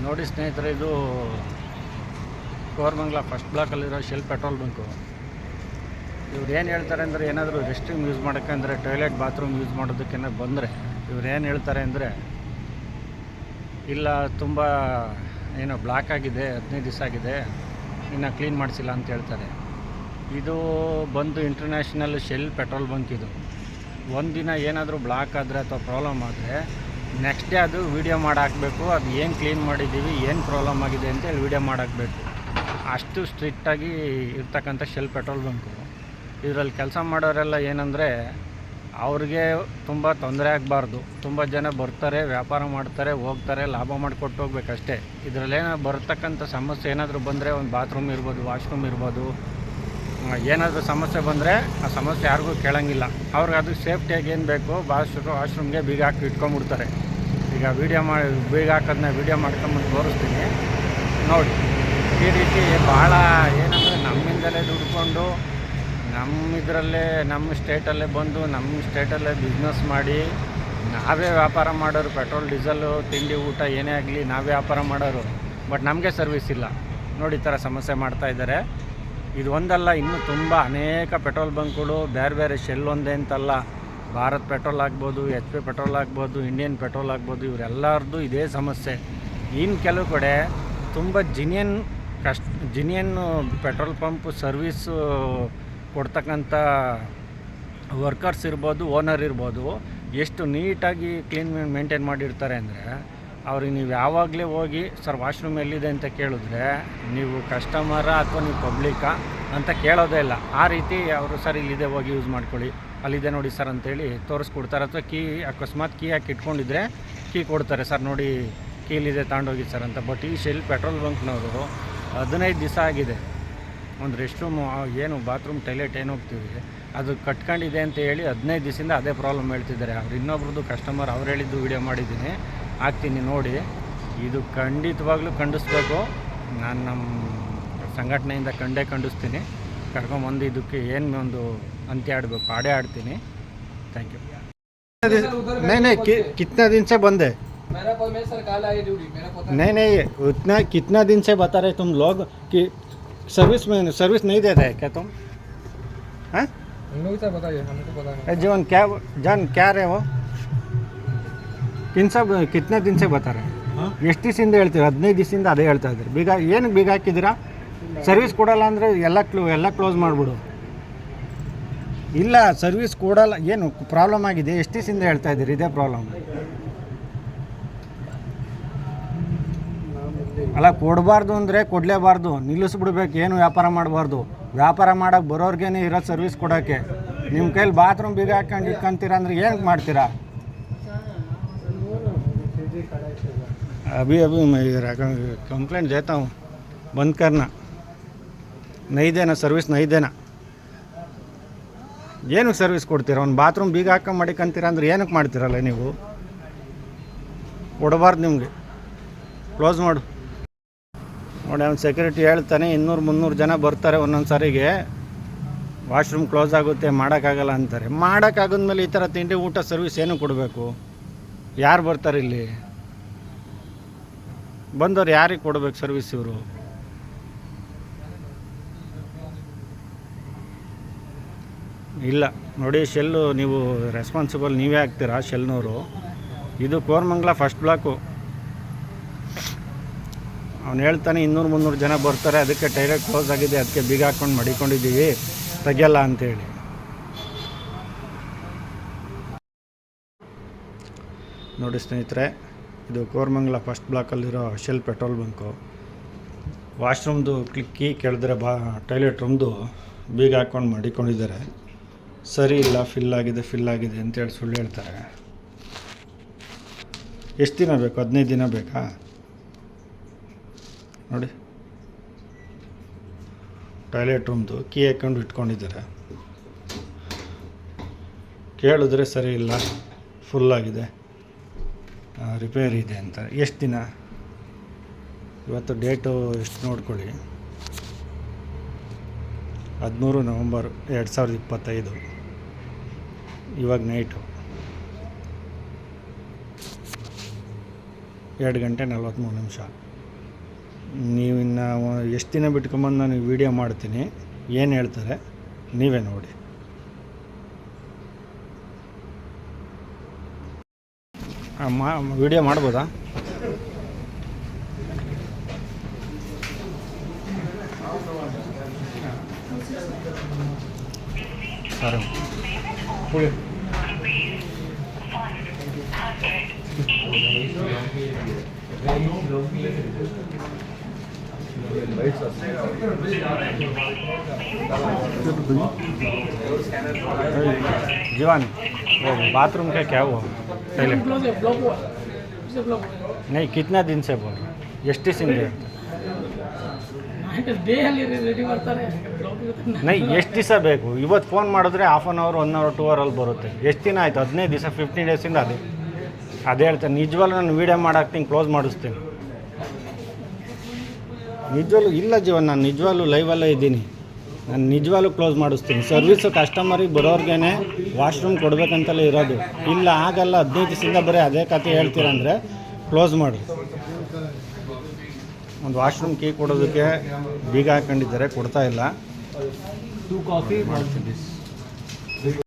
ನೋಡಿ ಸ್ನೇಹಿತರೆ, ಇದು ಕೋರಮಂಗಲ ಫಸ್ಟ್ ಬ್ಲಾಕಲ್ಲಿರೋ ಶೆಲ್ ಪೆಟ್ರೋಲ್ ಬಂಕು. ಇವ್ರು ಏನು ಹೇಳ್ತಾರೆ ಅಂದರೆ, ಏನಾದರೂ ರೆಸ್ಟ್ ರೂಮ್ ಯೂಸ್ ಮಾಡೋಕ್ಕೆ ಅಂದರೆ ಟಾಯ್ಲೆಟ್ ಬಾತ್ರೂಮ್ ಯೂಸ್ ಮಾಡೋದಕ್ಕೇನೋ ಬಂದರೆ ಇವ್ರು ಏನು ಹೇಳ್ತಾರೆ ಅಂದರೆ, ಇಲ್ಲ ತುಂಬ ಏನೋ ಬ್ಲಾಕ್ ಆಗಿದೆ, 15 ದಿವಸ ಆಗಿದೆ, ಇನ್ನು ಕ್ಲೀನ್ ಮಾಡಿಸಿಲ್ಲ ಅಂತ ಹೇಳ್ತಾರೆ. ಇದು ಬಂದು ಇಂಟರ್ನ್ಯಾಷನಲ್ ಶೆಲ್ ಪೆಟ್ರೋಲ್ ಬಂಕ್. ಇದು ಒಂದಿನ ಏನಾದರೂ ಬ್ಲಾಕ್ ಆದರೆ ಅಥವಾ ಪ್ರಾಬ್ಲಮ್ ಆದರೆ ನೆಕ್ಸ್ಟ್ ಡೇ ಅದು ವೀಡಿಯೋ ಮಾಡಾಕಬೇಕು. ಅದು ಏನು ಕ್ಲೀನ್ ಮಾಡಿದ್ದೀವಿ, ಏನು ಪ್ರಾಬ್ಲಮ್ ಆಗಿದೆ ಅಂತೇಳಿ ವೀಡಿಯೋ ಮಾಡಾಕಬೇಕು. ಅಷ್ಟು ಸ್ಟ್ರಿಕ್ಟಾಗಿ ಇರ್ತಕ್ಕಂಥ ಶೆಲ್ ಪೆಟ್ರೋಲ್ ಬಂಕು. ಇದರಲ್ಲಿ ಕೆಲಸ ಮಾಡೋರೆಲ್ಲ ಏನಂದರೆ, ಅವ್ರಿಗೆ ತುಂಬ ತೊಂದರೆ ಆಗಬಾರ್ದು. ತುಂಬ ಜನ ಬರ್ತಾರೆ, ವ್ಯಾಪಾರ ಮಾಡ್ತಾರೆ, ಹೋಗ್ತಾರೆ, ಲಾಭ ಮಾಡಿಕೊಟ್ಟು ಹೋಗ್ಬೇಕಷ್ಟೇ. ಇದರಲ್ಲೇನೋ ಬರ್ತಕ್ಕಂಥ ಸಮಸ್ಯೆ ಏನಾದರೂ ಬಂದರೆ, ಒಂದು ಬಾತ್ರೂಮ್ ಇರ್ಬೋದು, ವಾಶ್ರೂಮ್ ಇರ್ಬೋದು, ಏನಾದರೂ ಸಮಸ್ಯೆ ಬಂದರೆ ಆ ಸಮಸ್ಯೆ ಯಾರಿಗೂ ಕೇಳೋಂಗಿಲ್ಲ. ಅವ್ರಿಗೆ ಅದು ಸೇಫ್ಟಿಯಾಗಿ ಏನು ಬೇಕು, ವಾಶ್ರೂಮ್ಗೆ ಬೀಗ ಹಾಕಿ ಇಟ್ಕೊಂಡ್ಬಿಡ್ತಾರೆ. ಈಗ ವೀಡಿಯೋ ಮಾಡಿ ಬೀಗ ಹಾಕೋದನ್ನ ವೀಡಿಯೋ ಮಾಡ್ಕೊಂಬಂದು ತೋರಿಸ್ತೀನಿ ನೋಡಿ. ಈ ರೀತಿ ಭಾಳ ಏನಂದರೆ, ನಮ್ಮಿಂದಲೇ ದುಡ್ಕೊಂಡು ಇದರಲ್ಲೇ ನಮ್ಮ ಸ್ಟೇಟಲ್ಲೇ ಬಂದು ನಮ್ಮ ಸ್ಟೇಟಲ್ಲೇ ಬಿಸ್ನೆಸ್ ಮಾಡಿ ನಾವೇ ವ್ಯಾಪಾರ ಮಾಡೋರು. ಪೆಟ್ರೋಲ್, ಡೀಸೆಲ್ಲು, ತಿಂಡಿ, ಊಟ ಏನೇ ಆಗಲಿ ನಾವೇ ವ್ಯಾಪಾರ ಮಾಡೋರು. ಬಟ್ ನಮಗೆ ಸರ್ವಿಸ್ ಇಲ್ಲ ನೋಡಿ. ಈ ಥರ ಸಮಸ್ಯೆ ಮಾಡ್ತಾಯಿದ್ದಾರೆ. ಇದು ಒಂದಲ್ಲ, ಇನ್ನೂ ತುಂಬ ಅನೇಕ ಪೆಟ್ರೋಲ್ ಬಂಕ್ಗಳು ಬೇರೆ ಬೇರೆ ಶೆಲ್ ಒಂದೇ ಅಂತಲ್ಲ. ಭಾರತ್ ಪೆಟ್ರೋಲ್ ಆಗ್ಬೋದು, HP ಪೆಟ್ರೋಲ್ ಆಗ್ಬೋದು, ಇಂಡಿಯನ್ ಪೆಟ್ರೋಲ್ ಆಗ್ಬೋದು, ಇವರೆಲ್ಲರದ್ದು ಇದೇ ಸಮಸ್ಯೆ. ಇನ್ನು ಕೆಲವು ಕಡೆ ತುಂಬ ಜಿನಿಯನ್ ಪೆಟ್ರೋಲ್ ಪಂಪ್ ಸರ್ವೀಸು ಕೊಡ್ತಕ್ಕಂಥ ವರ್ಕರ್ಸ್ ಇರ್ಬೋದು, ಓನರ್ ಇರ್ಬೋದು, ಎಷ್ಟು ನೀಟಾಗಿ ಕ್ಲೀನ್ ಮೇಂಟೈನ್ ಮಾಡಿರ್ತಾರೆ ಅಂದರೆ, ಅವ್ರಿಗೆ ನೀವು ಯಾವಾಗಲೇ ಹೋಗಿ ಸರ್ ವಾಶ್ರೂಮ್ ಎಲ್ಲಿದೆ ಅಂತ ಕೇಳಿದ್ರೆ, ನೀವು ಕಸ್ಟಮರಾ ಅಥವಾ ನೀವು ಪಬ್ಲಿಕ್ಕಾ ಅಂತ ಕೇಳೋದೇ ಇಲ್ಲ. ಆ ರೀತಿ ಅವರು ಸರ್ ಇಲ್ಲಿದೆ, ಹೋಗಿ ಯೂಸ್ ಮಾಡ್ಕೊಳ್ಳಿ, ಅಲ್ಲಿದೆ ನೋಡಿ ಸರ್ ಅಂತೇಳಿ ತೋರಿಸ್ಕೊಡ್ತಾರೆ. ಅಥವಾ ಅಕಸ್ಮಾತ್ ಕೀ ಹಾಕಿ ಇಟ್ಕೊಂಡಿದ್ರೆ ಕೀ ಕೊಡ್ತಾರೆ, ಸರ್ ನೋಡಿ ಕೀಲಿದೆ ತಗೊಂಡೋಗಿ ಸರ್ ಅಂತ. ಬಟ್ ಈ ಶೆಲ್ ಪೆಟ್ರೋಲ್ ಬಂಕ್ನವರು 15 ದಿವಸ ಆಗಿದೆ, ಒಂದು ರೆಸ್ಟ್ ರೂಮು, ಏನು ಬಾತ್ರೂಮ್, ಟಾಯ್ಲೆಟ್ ಏನು ಹೋಗ್ತೀವಿ ಅದು ಕಟ್ಕೊಂಡಿದೆ ಅಂತ ಹೇಳಿ 15 ದಿವಸದಿಂದ ಅದೇ ಪ್ರಾಬ್ಲಮ್ ಹೇಳ್ತಿದ್ದಾರೆ. ಅವ್ರು ಇನ್ನೊಬ್ರದ್ದು ಕಸ್ಟಮರ್ ಅವ್ರು ಹೇಳಿದ್ದು ವೀಡಿಯೋ ಮಾಡಿದ್ದೀನಿ, ಹಾಕ್ತೀನಿ ನೋಡಿ. ಇದು ಖಂಡಿತವಾಗ್ಲೂ ಖಂಡಿಸ್ಬೇಕು. ನಾನು ನಮ್ಮ ಸಂಘಟನೆಯಿಂದ ಖಂಡಿಸ್ತೀನಿ. ಕರ್ಕೊಂಬಂದು ಇದಕ್ಕೆ ಏನು ಒಂದು ಅಂತ್ಯ ಆಡಬೇಕು, ಆಡೇ ಆಡ್ತೀನಿ. Thank you. कितना दिन से बंद है? नहीं उतना कितना दिन से बता रहे तुम लोग कि सर्विस नहीं देता है क्या तुम? हाँ बताइए, हमको पता नहीं। जीवन क्या रहे हो? सब कितने दिन से बता रहे? ಎಷ್ಟು ದಿವಸದಿಂದ ಹೇಳ್ತೀರ? 15 ದಿವಸದಿಂದ ಅದೇ ಹೇಳ್ತಾ ಇದ್ದೀರಿ. ಬೀಗ ಏನಕ್ಕೆ ಬೀಗ ಹಾಕಿದ್ದೀರಾ? ಸರ್ವಿಸ್ ಕೊಡಲ್ಲ ಅಂದರೆ ಎಲ್ಲ ಕ್ಲೋಸ್ ಮಾಡಿಬಿಡು. ಇಲ್ಲ ಸರ್ವಿಸ್ ಕೊಡಲ್ಲ, ಏನು ಪ್ರಾಬ್ಲಮ್ ಆಗಿದೆ? ಎಷ್ಟು ದಿವಸದಿಂದ ಹೇಳ್ತಾ ಇದ್ದೀರಿ ಇದೇ ಪ್ರಾಬ್ಲಮ್? ಅಲ್ಲ, ಕೊಡಬಾರ್ದು ಅಂದರೆ ಕೊಡಲೇಬಾರ್ದು, ನಿಲ್ಲಿಸ್ಬಿಡ್ಬೇಕು. ಏನು ವ್ಯಾಪಾರ ಮಾಡಬಾರ್ದು. ವ್ಯಾಪಾರ ಮಾಡೋಕ್ಕೆ ಬರೋರ್ಗೇನೆ ಇರೋ ಸರ್ವಿಸ್ ಕೊಡೋಕ್ಕೆ. ನಿಮ್ಮ ಕೈಲಿ ಬಾತ್ರೂಮ್ ಬೀಗ ಹಾಕೊಂಡು ಇಟ್ಕೊಂತೀರ ಅಂದರೆ ಏನಕ್ಕೆ ಮಾಡ್ತೀರಾ? अभी मैं कंप्लेंट देता हूँ, बंद करना, नहीं देना सर्विस, नहीं देना. ಏನಕ್ಕೆ ಸರ್ವಿಸ್ ಕೊಡ್ತೀರಾ? ಒಂದು ಬಾತ್ರೂಮ್ ಬೀಗ ಹಾಕೊಂಡು ಮಡಿಕೊಂತೀರ ಅಂದರೆ ಏನಕ್ಕೆ ಮಾಡ್ತೀರಲ್ಲ ನೀವು? ಕೊಡಬಾರ್ದು ನಿಮಗೆ, ಕ್ಲೋಸ್ ಮಾಡು ನೋಡಿ. ಅವ್ನು ಸೆಕ್ಯೂರಿಟಿ ಹೇಳ್ತಾನೆ 200-300 ಜನ ಬರ್ತಾರೆ ಒಂದೊಂದು ಸಾರಿಗೆ, ವಾಶ್ರೂಮ್ ಕ್ಲೋಸ್ ಆಗುತ್ತೆ, ಮಾಡೋಕ್ಕಾಗಲ್ಲ ಅಂತಾರೆ. ಮಾಡೋಕ್ಕಾಗದ್ಮೇಲೆ ಈ ಥರ ತಿಂಡಿ ಊಟ ಸರ್ವಿಸ್ ಏನು ಕೊಡಬೇಕು? ಯಾರು ಬರ್ತಾರೆ ಇಲ್ಲಿ? ಬಂದವ್ರು ಯಾರಿಗೆ ಕೊಡಬೇಕು ಸರ್ವಿಸ್? ಇವರು ಇಲ್ಲ ನೋಡಿ. ಶೆಲ್ಲು ನೀವು ರೆಸ್ಪಾನ್ಸಿಬಲ್ ನೀವೇ ಆಗ್ತೀರಾ, ಶೆಲ್ನವರು. ಇದು ಕೋರಮಂಗಲ ಫಸ್ಟ್ ಬ್ಲಾಕು. ಅವ್ನು ಹೇಳ್ತಾನೆ 200-300 ಜನ ಬರ್ತಾರೆ, ಅದಕ್ಕೆ ಟೈಲೆಟ್ ಕ್ಲೋಸ್ ಆಗಿದೆ, ಅದಕ್ಕೆ ಬೀಗ ಹಾಕ್ಕೊಂಡು ಮಡಿಕೊಂಡಿದ್ದೀವಿ, ತೆಗಿಯಲ್ಲ ಅಂತೇಳಿ. ನೋಡಿ ಸ್ನೇಹಿತರೆ, ಇದು ಕೋರಮಂಗಲ ಫಸ್ಟ್ ಬ್ಲಾಕಲ್ಲಿರೋ ಶೆಲ್ ಪೆಟ್ರೋಲ್ ಬಂಕು. ವಾಶ್ರೂಮ್ದು ಕೀ ಕೇಳಿದ್ರೆ ಟಾಯ್ಲೆಟ್ ರೂಮ್ದು ಬೀಗ ಹಾಕ್ಕೊಂಡು ಮಡಿಕೊಂಡಿದ್ದಾರೆ. ಸರಿ ಇಲ್ಲ, ಫಿಲ್ ಆಗಿದೆ ಅಂತೇಳಿ ಸುಳ್ಳು ಹೇಳ್ತಾರೆ. ಎಷ್ಟು ದಿನ ಬೇಕು? 15 ದಿನ ಬೇಕಾ? ನೋಡಿ, ಟಾಯ್ಲೆಟ್ ರೂಮ್ದು ಕೀ ಹಾಕ್ಕೊಂಡು ಇಟ್ಕೊಂಡಿದ್ದಾರೆ. ಕೇಳಿದ್ರೆ ಸರಿ ಇಲ್ಲ, ಫುಲ್ಲಾಗಿದೆ, ರಿಪೇರಿ ಇದೆ ಅಂತ. ಎಷ್ಟು ದಿನ? ಇವತ್ತು ಡೇಟು ಎಷ್ಟು ನೋಡ್ಕೊಳ್ಳಿ, 13 ನವಂಬರ್ 2025. ಇವಾಗ ನೈಟು 2 ಗಂಟೆ 43 ನಿಮಿಷ. ನೀವು ಇನ್ನು ಎಷ್ಟು ದಿನ ಬಿಟ್ಕೊಂಬಂದು ನಾನು ವೀಡಿಯೋ ಮಾಡ್ತೀನಿ, ಏನು ಹೇಳ್ತಾರೆ ನೀವೇ ನೋಡಿ. ವೀಡಿಯೋ ಮಾಡ್ಬೋದಾ? ಸರಿ. जीवन वो बाथरूम का क्या हुआ पहले? नहीं, कितना दिन से बोल ಎಷ್ಟು ದಿವಸದಿಂದ नहीं ಎಷ್ಟು ದಿವಸ ಬೇಕು? ಇವತ್ತು ಫೋನ್ ಮಾಡಿದ್ರೆ ಹಾಫ್ ಆನ್ ಅವರ್ 1 ಅವರ್ 2 ಅವರಲ್ಲಿ ಬರುತ್ತೆ. ಎಷ್ಟು ದಿನ ಆಯಿತು? 15 ದಿವಸ 15 ಡೇಸಿಂದ ಅದೇ ಹೇಳ್ತೇನೆ. ನಿಜವಾಗ್ಲೂ ನಾನು ವೀಡಿಯೋ ಮಾಡಾಕ್ತೀನಿ, ಕ್ಲೋಸ್ ಮಾಡಿಸ್ತೀನಿ. ನಿಜವಾಗ್ಲೂ ಇಲ್ಲ ಜೀವನ್, ನಾನು ನಿಜವಾಗ್ಲೂ ಲೈವಲ್ಲೇ ಇದ್ದೀನಿ. ನಾನು ನಿಜವಾಗ್ಲೂ ಕ್ಲೋಸ್ ಮಾಡಿಸ್ತೀನಿ. ಸರ್ವಿಸು ಕಸ್ಟಮರಿಗೆ ಬರೋರ್ಗೇ ವಾಶ್ರೂಮ್ ಕೊಡಬೇಕಂತಲೇ ಇರೋದು. ಇಲ್ಲ ಆಗಲ್ಲ, 15 ದಿವಸದಿಂದ ಬರೀ ಅದೇ ಕತೆ ಹೇಳ್ತೀರಂದರೆ ಕ್ಲೋಸ್ ಮಾಡಿ. ಒಂದು ವಾಶ್ರೂಮ್ ಕೀ ಕೊಡೋದಕ್ಕೆ ಬೀಗ ಹಾಕೊಂಡಿದ್ದಾರೆ, ಕೊಡ್ತಾ ಇಲ್ಲ. 2 ಕಾಫಿ ಮಾಡ್ತೀನಿ.